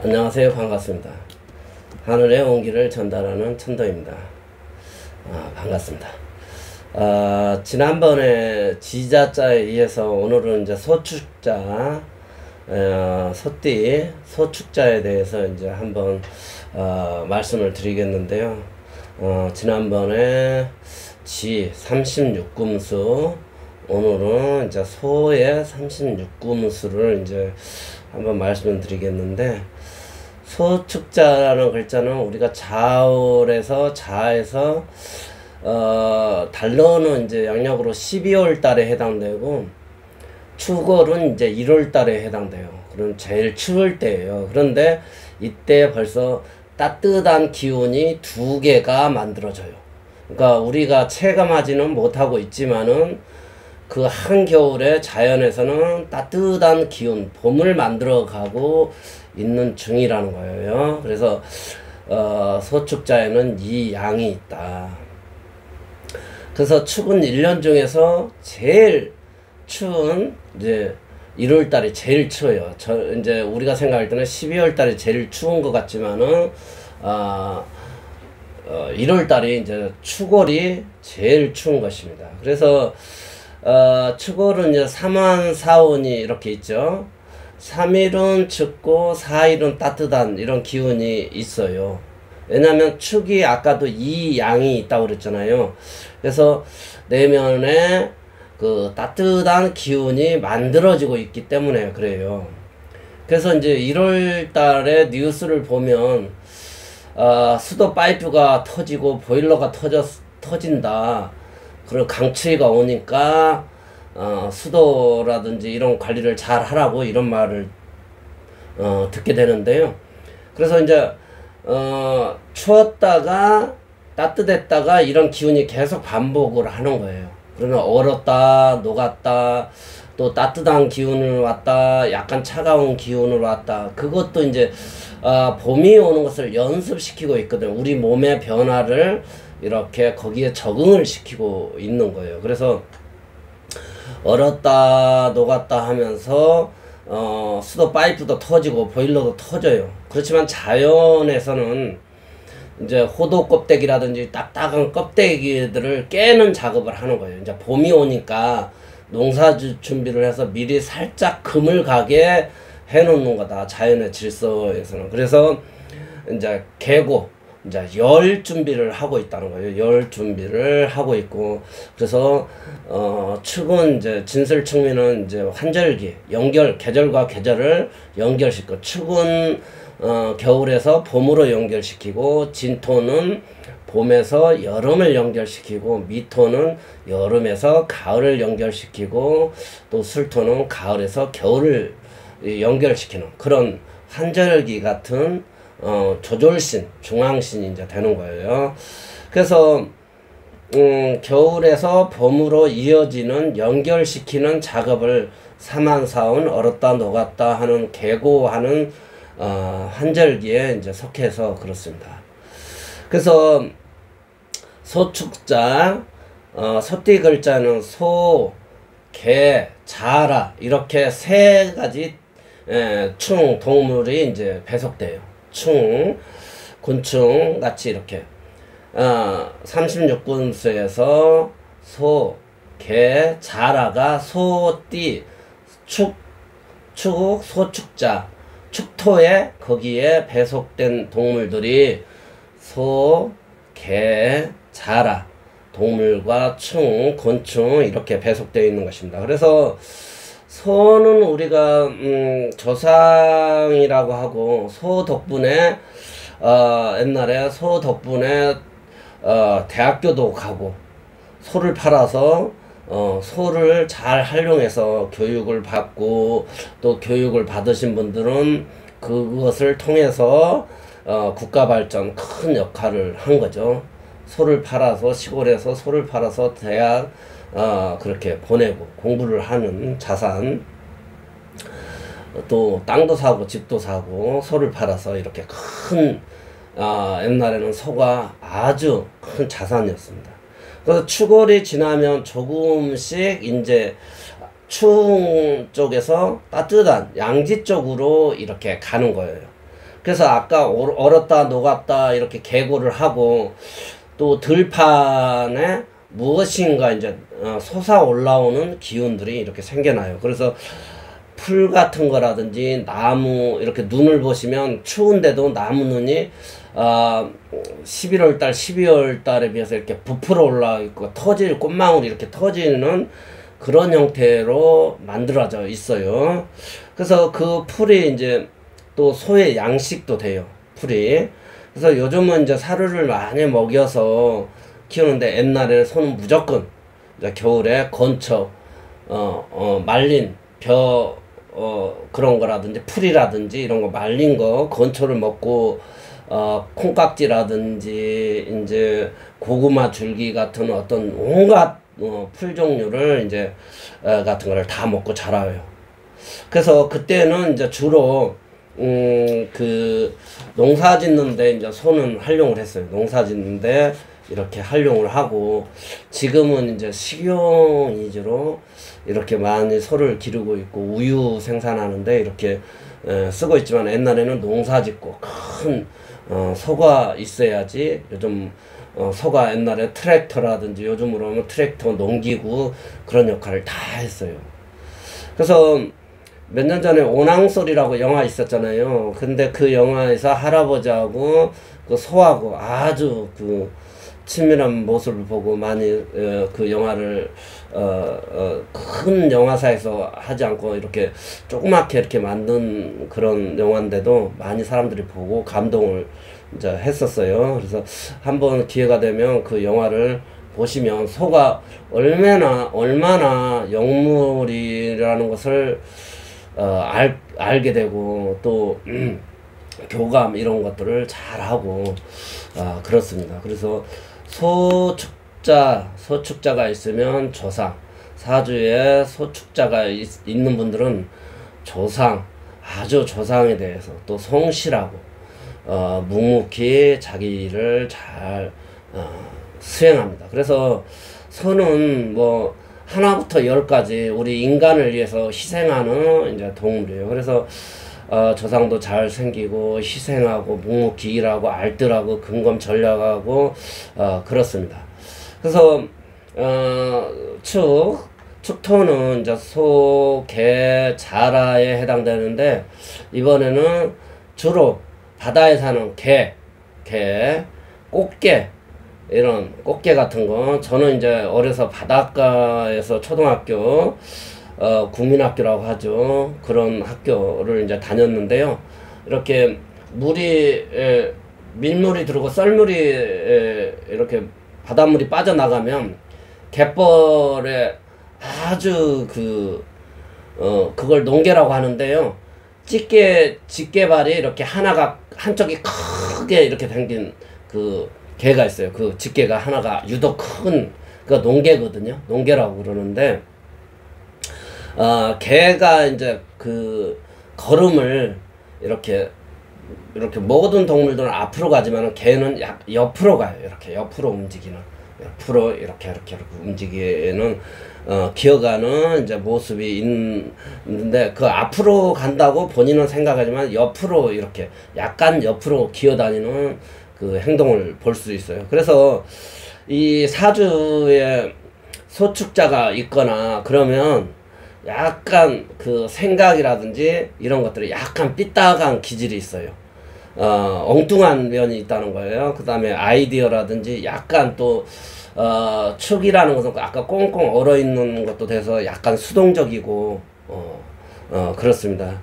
안녕하세요. 반갑습니다. 하늘의 온기를 전달하는 천도입니다. 반갑습니다. 지난번에 지자자에 의해서 오늘은 이제 소축자, 소띠, 소축자에 대해서 이제 한번 말씀을 드리겠는데요. 지난번에 지 36금수, 오늘은 이제 소의 36금수를 이제 한번 말씀을 드리겠는데, 소축자라는 글자는 우리가 자월에서 자에서 달러는 이제 양력으로 12월 달에 해당되고 축월은 이제 1월 달에 해당돼요. 그럼 제일 추울 때예요. 그런데 이때 벌써 따뜻한 기운이 두 개가 만들어져요. 그러니까 우리가 체감하지는 못하고 있지만은 그 한겨울에 자연에서는 따뜻한 기운, 봄을 만들어 가고 있는 중이라는 거예요. 그래서 소축자에는 이 양이 있다. 그래서 축은 1년 중에서 제일 추운 이제 1월 달이 제일 추워요. 이제 우리가 생각할 때는 12월 달이 제일 추운 것 같지만은 1월 달이 이제 축월이 제일 추운 것입니다. 그래서 축월은 이제 3원, 4원이 이렇게 있죠. 3일은 춥고 4일은 따뜻한 이런 기운이 있어요. 왜냐면 축이 아까도 이 양이 있다고 그랬잖아요. 그래서 내면에 그 따뜻한 기운이 만들어지고 있기 때문에 그래요. 그래서 이제 1월 달에 뉴스를 보면 수도 파이프가 터지고 보일러가 터진다. 그런 강추위가 오니까 수도라든지 이런 관리를 잘 하라고 이런 말을 듣게 되는데요. 그래서 이제 추웠다가 따뜻했다가 이런 기운이 계속 반복을 하는 거예요. 그러면 얼었다 녹았다 또 따뜻한 기운을 왔다 약간 차가운 기운을 왔다. 그것도 이제 봄이 오는 것을 연습시키고 있거든요. 우리 몸의 변화를 이렇게 거기에 적응을 시키고 있는 거예요. 그래서 얼었다 녹았다 하면서 수도 파이프도 터지고 보일러도 터져요. 그렇지만 자연에서는 이제 호두 껍데기라든지 딱딱한 껍데기들을 깨는 작업을 하는 거예요. 이제 봄이 오니까 농사 준비를 해서 미리 살짝 금을 가게 해 놓는 거다. 자연의 질서에서는. 그래서 이제 개고 이제 열 준비를 하고 있다는 거예요. 열 준비를 하고 있고, 그래서 축은 이제 진설축미는 이제 환절기, 연결, 계절과 계절을 연결시키고, 축은 겨울에서 봄으로 연결시키고, 진토는 봄에서 여름을 연결시키고, 미토는 여름에서 가을을 연결시키고, 또 술토는 가을에서 겨울을 연결시키는 그런 환절기 같은 조졸신, 중앙신이 이제 되는 거예요. 그래서 겨울에서 봄으로 이어지는 연결시키는 작업을 사만사온 얼었다 녹았다 하는 계고하는 환절기에 이제 속해서 그렇습니다. 그래서 소축자, 소띠 글자는 소, 개, 자라 이렇게 세 가지 충 동물이 이제 배속돼요. 충, 곤충 같이 이렇게 36군수에서 소, 개, 자라가 소띠, 축, 소축자, 축토에 거기에 배속된 동물들이 소, 개, 자라 동물과 충, 곤충 이렇게 배속되어 있는 것입니다. 그래서 소는 우리가 조상이라고 하고, 소 덕분에 옛날에 소 덕분에 대학교도 가고, 소를 팔아서 소를 잘 활용해서 교육을 받고, 또 교육을 받으신 분들은 그것을 통해서 국가 발전 큰 역할을 한 거죠. 소를 팔아서, 시골에서 소를 팔아서 대학 그렇게 보내고 공부를 하는 자산, 또 땅도 사고 집도 사고 소를 팔아서 이렇게 큰 옛날에는 소가 아주 큰 자산이었습니다. 그래서 추월이 지나면 조금씩 이제 추운 쪽에서 따뜻한 양지 쪽으로 이렇게 가는 거예요. 그래서 아까 얼었다 녹았다 이렇게 계고를 하고 또 들판에 무엇인가 이제 솟아 올라오는 기운들이 이렇게 생겨나요. 그래서 풀 같은 거라든지 나무 이렇게 눈을 보시면 추운데도 나무 눈이 11월 달, 12월 달에 비해서 이렇게 부풀어 올라 있고 터질 꽃망울이 이렇게 터지는 그런 형태로 만들어져 있어요. 그래서 그 풀이 이제 또 소의 양식도 돼요. 풀이. 그래서 요즘은 이제 사료를 많이 먹여서 키우는데 옛날에는 소는 무조건 이제 겨울에 건초, 말린 그런 거라든지 풀이라든지 이런 거 말린 거 건초를 먹고 콩깍지라든지 이제 고구마 줄기 같은 어떤 온갖 풀 종류를 이제 같은 거를 다 먹고 자라요. 그래서 그때는 이제 주로 그 농사 짓는데 이제 소는 활용을 했어요. 농사 짓는데 이렇게 활용을 하고 지금은 이제 식용 위주로 이렇게 많이 소를 기르고 있고 우유 생산하는데 이렇게 쓰고 있지만 옛날에는 농사 짓고 큰 소가 있어야지 요즘 소가 옛날에 트랙터라든지 요즘으로 하면 트랙터 농기구 그런 역할을 다 했어요. 그래서 몇 년 전에 오낭소리라고 영화 있었잖아요. 근데 그 영화에서 할아버지하고 그 소하고 아주 그 친밀한 모습을 보고 많이 그 영화를 큰 영화사에서 하지 않고 이렇게 조그맣게 이렇게 만든 그런 영화인데도 많이 사람들이 보고 감동을 이제 했었어요. 그래서 한번 기회가 되면 그 영화를 보시면 소가 얼마나 영물이라는 것을 알게 되고 또 교감 이런 것들을 잘 하고 그렇습니다. 그래서 소축자가 있으면 조상, 사주에 소축자가 있는 분들은 조상, 아주 조상에 대해서 또 성실하고 묵묵히 자기 일을 잘 수행합니다. 그래서 소는 뭐 하나부터 열까지 우리 인간을 위해서 희생하는 이제 동물이에요. 그래서 조상도 잘 생기고 희생하고 묵묵히 일하고 알뜰하고 근검전략하고 그렇습니다. 그래서 축토는 이제 소, 개, 자라에 해당되는데 이번에는 주로 바다에 사는 개, 꽃게 이런 꽃게 같은 거 저는 이제 어려서 바닷가에서 초등학교 국민학교라고 하죠. 그런 학교를 이제 다녔는데요. 이렇게 밀물이 들어오고 썰물이 이렇게 바닷물이 빠져나가면 갯벌에 아주 그걸 농개라고 하는데요. 집게발이 이렇게 한쪽이 크게 이렇게 생긴 그 개가 있어요. 그 집게가 하나가 유독 큰 그 농개거든요. 농개라고 그러는데 개가 이제 그 걸음을 이렇게 모든 동물들은 앞으로 가지만 개는 옆으로 가요. 이렇게 옆으로 움직이는 옆으로 이렇게 움직이는 기어가는 이제 모습이 있는데 그 앞으로 간다고 본인은 생각하지만 옆으로 이렇게 약간 옆으로 기어다니는 그 행동을 볼 수 있어요. 그래서 이 사주에 소축자가 있거나 그러면 약간 그 생각이라든지 이런 것들이 약간 삐딱한 기질이 있어요. 엉뚱한 면이 있다는 거예요. 그 다음에 아이디어라든지 약간 또 축이라는 것은 아까 꽁꽁 얼어 있는 것도 돼서 약간 수동적이고 그렇습니다.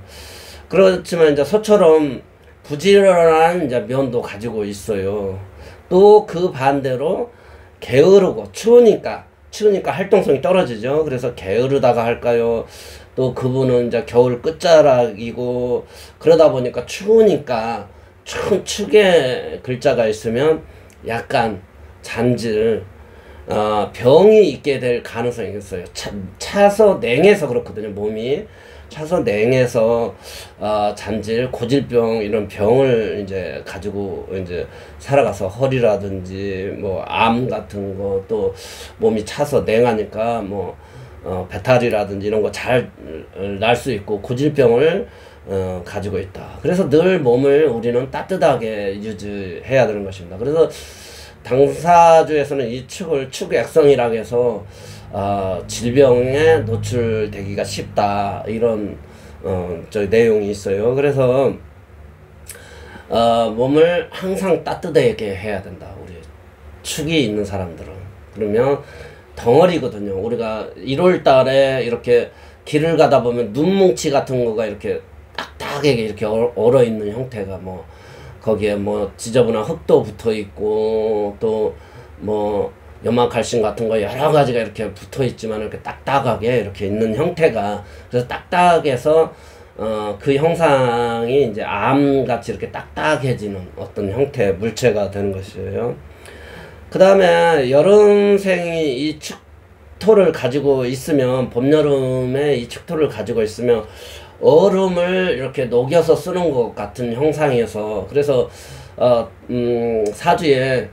그렇지만 이제 소처럼 부지런한 이제 면도 가지고 있어요. 또 그 반대로 게으르고 추우니까 활동성이 떨어지죠. 그래서 게으르다가 할까요? 또 그분은 이제 겨울 끝자락이고 그러다 보니까 추우니까 축의 글자가 있으면 약간 잔질 병이 있게 될 가능성이 있어요. 차서 냉해서 그렇거든요. 몸이 차서 냉해서 잔질, 고질병 이런 병을 이제 가지고 이제 살아가서 허리라든지 뭐 암 같은 거 또 몸이 차서 냉하니까 뭐 배탈이라든지 이런 거 잘 날 수 있고 고질병을 가지고 있다. 그래서 늘 몸을 우리는 따뜻하게 유지해야 되는 것입니다. 그래서 당사주에서는 이 축을 축액성이라고 해서 질병에 노출되기가 쉽다, 이런 내용이 있어요. 그래서 몸을 항상 따뜻하게 해야 된다, 우리 축이 있는 사람들은. 그러면 덩어리거든요. 우리가 1월 달에 이렇게 길을 가다 보면 눈뭉치 같은 거가 이렇게 딱딱하게 이렇게 얼어 있는 형태가, 뭐 거기에 뭐 지저분한 흙도 붙어 있고, 또 뭐 염화칼슘 같은 거 여러 가지가 이렇게 붙어 있지만 이렇게 딱딱하게 이렇게 있는 형태가, 그래서 딱딱해서 그 형상이 이제 암같이 이렇게 딱딱해지는 어떤 형태의 물체가 되는 것이에요. 그 다음에 여름생이 이 축토를 가지고 있으면, 봄, 여름에 이 축토를 가지고 있으면 얼음을 이렇게 녹여서 쓰는 것 같은 형상이어서, 그래서 사주에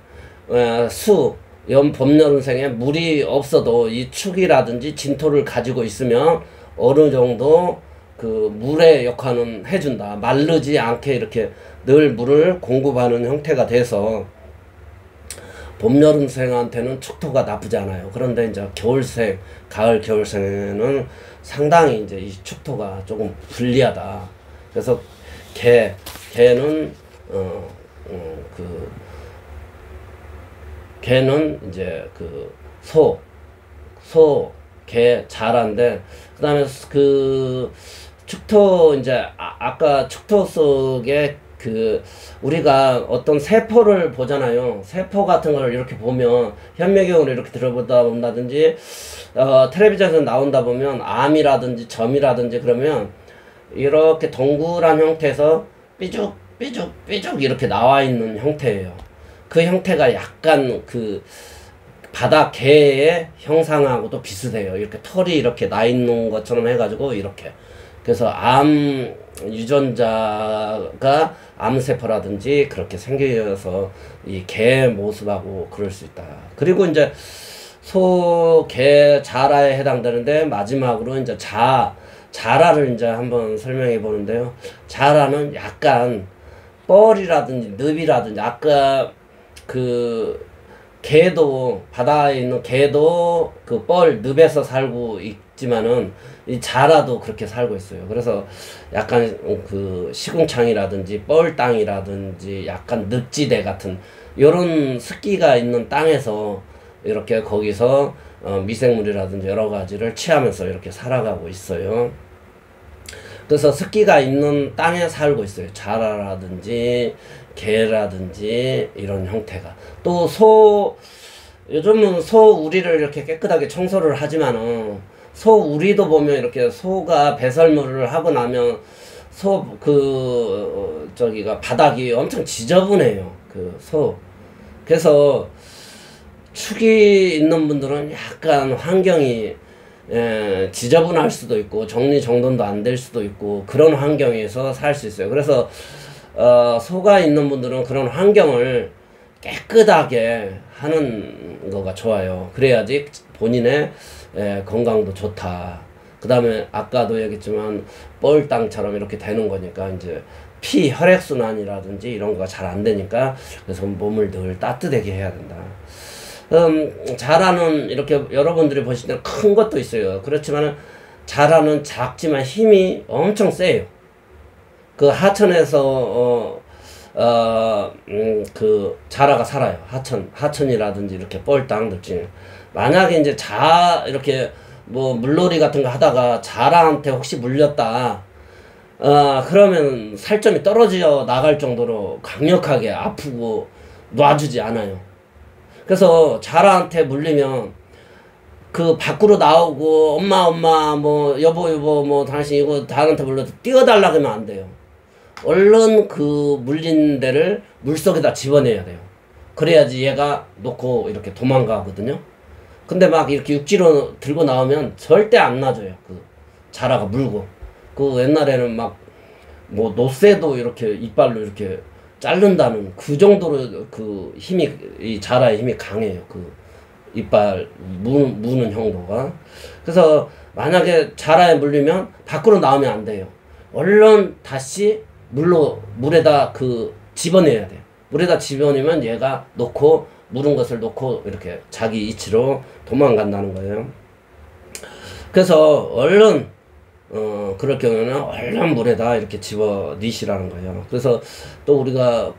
봄, 여름생에 물이 없어도 이 축이라든지 진토를 가지고 있으면 어느 정도 그 물의 역할은 해준다. 마르지 않게 이렇게 늘 물을 공급하는 형태가 돼서 봄, 여름생한테는 축토가 나쁘지 않아요. 그런데 이제 겨울생, 가을, 겨울생에는 상당히 이제 이 축토가 조금 불리하다. 그래서 개는 개는 이제 그 개, 자라인데, 그 다음에 그 축토, 이제 아까 축토 속에 우리가 어떤 세포를 보잖아요. 세포 같은 걸 이렇게 보면, 현미경으로 이렇게 들어보다 본다든지, 텔레비전에서 나온다 보면, 암이라든지 점이라든지 그러면, 이렇게 동그란 형태에서 삐죽 이렇게 나와 있는 형태예요. 그 형태가 약간 그 바다 개의 형상하고도 비슷해요. 이렇게 털이 이렇게 나 있는 것처럼 해가지고 이렇게. 그래서 암 유전자가 암세포라든지 그렇게 생겨서 이 개 모습하고 그럴 수 있다. 그리고 이제 개, 자라에 해당되는데, 마지막으로 이제 자라를 이제 한번 설명해 보는데요. 자라는 약간 뻘이라든지 늪이라든지, 아까 그 개도, 바다에 있는 개도 그 뻘, 늪에서 살고 있지만은 이 자라도 그렇게 살고 있어요. 그래서 약간 그 시궁창이라든지 뻘 땅이라든지 약간 늪지대 같은 요런 습기가 있는 땅에서 이렇게 거기서 미생물이라든지 여러 가지를 취하면서 이렇게 살아가고 있어요. 그래서 습기가 있는 땅에 살고 있어요. 자라라든지 개라든지 이런 형태가. 또 요즘은 소 우리를 이렇게 깨끗하게 청소를 하지만은, 소 우리도 보면 이렇게 소가 배설물을 하고 나면 저기가 바닥이 엄청 지저분해요. 그래서 축이 있는 분들은 약간 환경이 지저분할 수도 있고 정리정돈도 안 될 수도 있고 그런 환경에서 살 수 있어요. 그래서 소가 있는 분들은 그런 환경을 깨끗하게 하는 거가 좋아요. 그래야지 본인의 건강도 좋다. 그 다음에 아까도 얘기했지만 뻘 땅처럼 이렇게 되는 거니까 이제 혈액순환이라든지 이런 거가 잘 안 되니까, 그래서 몸을 늘 따뜻하게 해야 된다. 자라는 이렇게 여러분들이 보실 때는 큰 것도 있어요. 그렇지만 자라는 작지만 힘이 엄청 세요. 그 하천에서 그 자라가 살아요. 하천이라든지 이렇게 뻘땅 늪지. 만약에 이제 이렇게 뭐 물놀이 같은 거 하다가 자라한테 혹시 물렸다, 그러면 살점이 떨어져 나갈 정도로 강력하게 아프고 놔주지 않아요. 그래서 자라한테 물리면 그 밖으로 나오고 엄마 뭐 여보 뭐 당신 이거 자라한테 물려서 뛰어달라고 하면 안 돼요. 얼른 그 물린 데를 물속에다 집어내야 돼요. 그래야지 얘가 놓고 이렇게 도망가거든요. 근데 막 이렇게 육지로 들고 나오면 절대 안 놔줘요. 그 자라가 물고. 그 옛날에는 막 뭐 노새도 이렇게 이빨로 이렇게 자른다는 그 정도로 그 힘이, 이 자라의 힘이 강해요. 그 이빨 무는 형도가. 그래서 만약에 자라에 물리면 밖으로 나오면 안 돼요. 얼른 다시 물에다 집어내야 돼. 물에다 집어내면 얘가 놓고 물은 것을 놓고 이렇게 자기 이치로 도망간다는 거예요. 그래서 얼른 그럴 경우에는 얼른 물에다 이렇게 집어넣으시라는 거예요. 그래서 또 우리가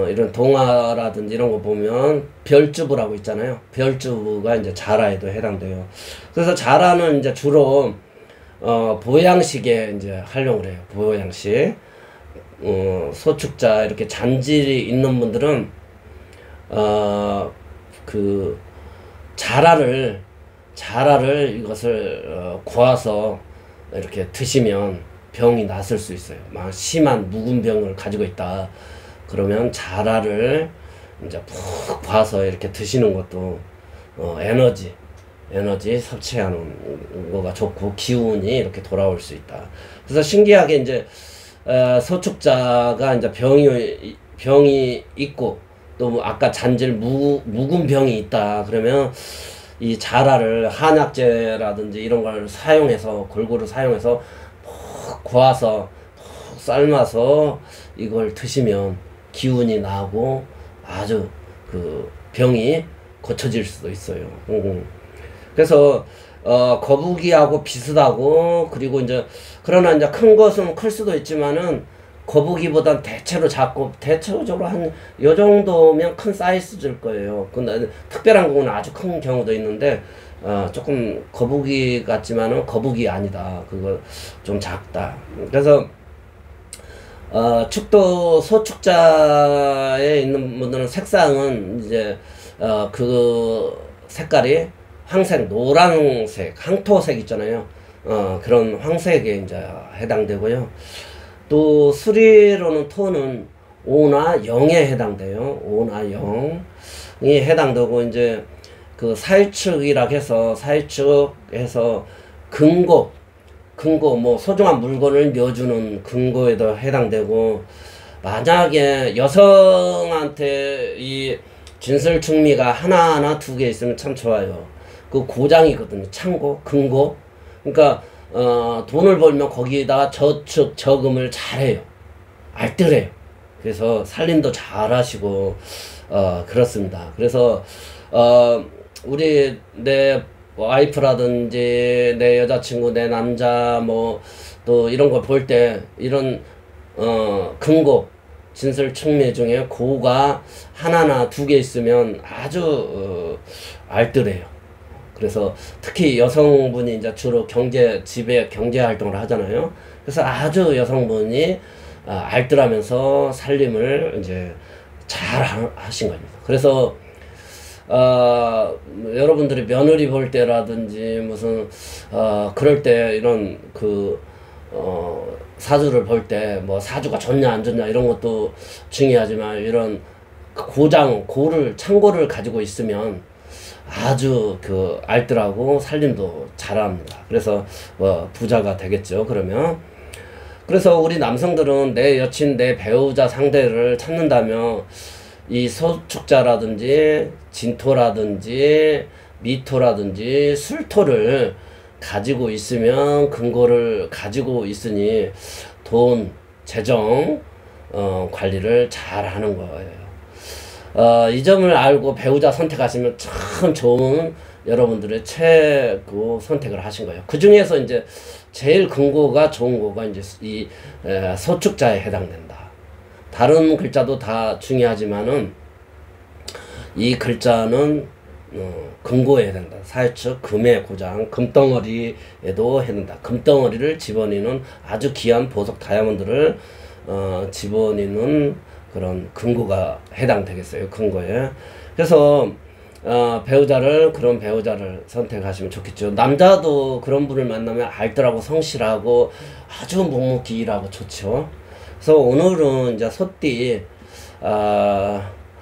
이런 동화라든지 이런 거 보면 별주부라고 있잖아요. 별주부가 이제 자라에도 해당돼요. 그래서 자라는 이제 주로 보양식에 이제 활용을 해요. 보양식. 소축자 이렇게 잔질이 있는 분들은 자라를 이것을 구워서 이렇게 드시면 병이 났을 수 있어요. 막 심한 묵은 병을 가지고 있다. 그러면 자라를 이제 푹 봐서 이렇게 드시는 것도 에너지 섭취하는 거가 좋고 기운이 이렇게 돌아올 수 있다. 그래서 신기하게 이제 소축자가 이제 병이 있고 또 아까 잔질 묵은 병이 있다. 그러면 이 자라를 한약재라든지 이런 걸 사용해서 골고루 사용해서 푹 구워서 푹 삶아서 이걸 드시면 기운이 나고 아주 병이 고쳐질 수도 있어요. 그래서 거북이하고 비슷하고 그리고 이제 그러나 이제 큰 것은 클 수도 있지만은 거북이보단 대체로 작고 대체적으로 한 요 정도면 큰 사이즈일 거예요. 근데 특별한 경우는 아주 큰 경우도 있는데 조금 거북이 같지만은 거북이 아니다. 그거 좀 작다. 그래서 축도 소축자에 있는 분들은 색상은 이제 색깔이 황색, 노란색, 항토색 있잖아요. 그런 황색에 이제 해당되고요. 또 수리로는 토는 5나 0에 해당돼요. 5나 0이 해당되고 이제 사유축이라고 해서 사유축에서 금고 뭐 소중한 물건을 넣어주는 금고에도 해당되고 만약에 여성한테 이 진설충미가 하나하나 2개 있으면 참 좋아요. 고장이거든요. 창고, 금고. 그러니까 돈을 벌면 거기에다가 저축, 저금을 잘해요. 알뜰해요. 그래서 살림도 잘하시고 그렇습니다. 그래서 내 와이프라든지 내 여자친구, 내 남자 뭐 또 이런 걸 볼 때 이런 금고, 진설충미 중에 고가 하나나 2개 있으면 아주 알뜰해요. 그래서 특히 여성분이 이제 주로 집에 경제 활동을 하잖아요. 그래서 아주 여성분이 알뜰하면서 살림을 이제 잘 하신 겁니다. 그래서 여러분들이 며느리 볼 때라든지 무슨 그럴 때 이런 사주를 볼 때 뭐 사주가 좋냐 안 좋냐 이런 것도 중요하지만 이런 창고를 가지고 있으면 아주 알뜰하고 살림도 잘합니다. 그래서 부자가 되겠죠. 그래서 우리 남성들은 내 여친, 내 배우자 상대를 찾는다면 이 소축자라든지 진토라든지 미토라든지 술토를 가지고 있으면 금고를 가지고 있으니 돈, 재정 관리를 잘 하는 거예요. 이 점을 알고 배우자 선택하시면 참 좋은 여러분들의 최고 선택을 하신 거예요. 그 중에서 이제 제일 금고가 좋은 거가 이제 이 소축자에 해당된다. 다른 글자도 다 중요하지만은 이 글자는 금고에 해당된다. 사유축, 금의 고장, 금덩어리에도 해당된다. 금덩어리를 집어넣는 아주 귀한 보석 다이아몬드를 집어넣는 그런 금고가 해당되겠어요. 금고에. 그래서 그런 배우자를 선택하시면 좋겠죠. 남자도 그런 분을 만나면 알뜰하고 성실하고 아주 묵묵히 일하고 좋죠. 그래서 오늘은 이제 소띠,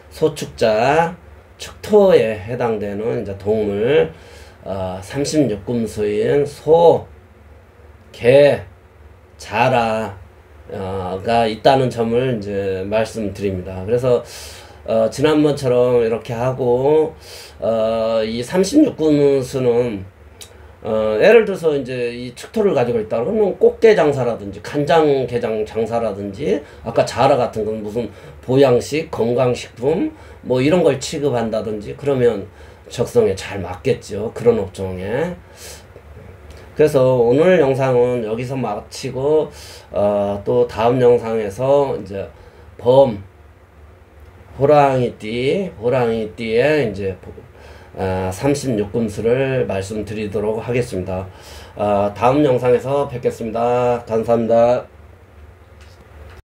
소축자, 축토에 해당되는 이제 동물, 36금수인 소, 개, 자라가 있다는 점을 이제 말씀드립니다. 그래서 지난번처럼 이렇게 하고 이 36금수는 예를 들어서 이제 이 척토를 가지고 있다 그러면 꽃게 장사라든지 간장 게장 장사라든지 아까 자라 같은 건 무슨 보양식 건강식품 뭐 이런 걸 취급한다든지 그러면 적성에 잘 맞겠죠. 그런 업종에. 그래서 오늘 영상은 여기서 마치고 또 다음 영상에서 이제 호랑이띠에 이제 36금수를 말씀드리도록 하겠습니다. 다음 영상에서 뵙겠습니다. 감사합니다.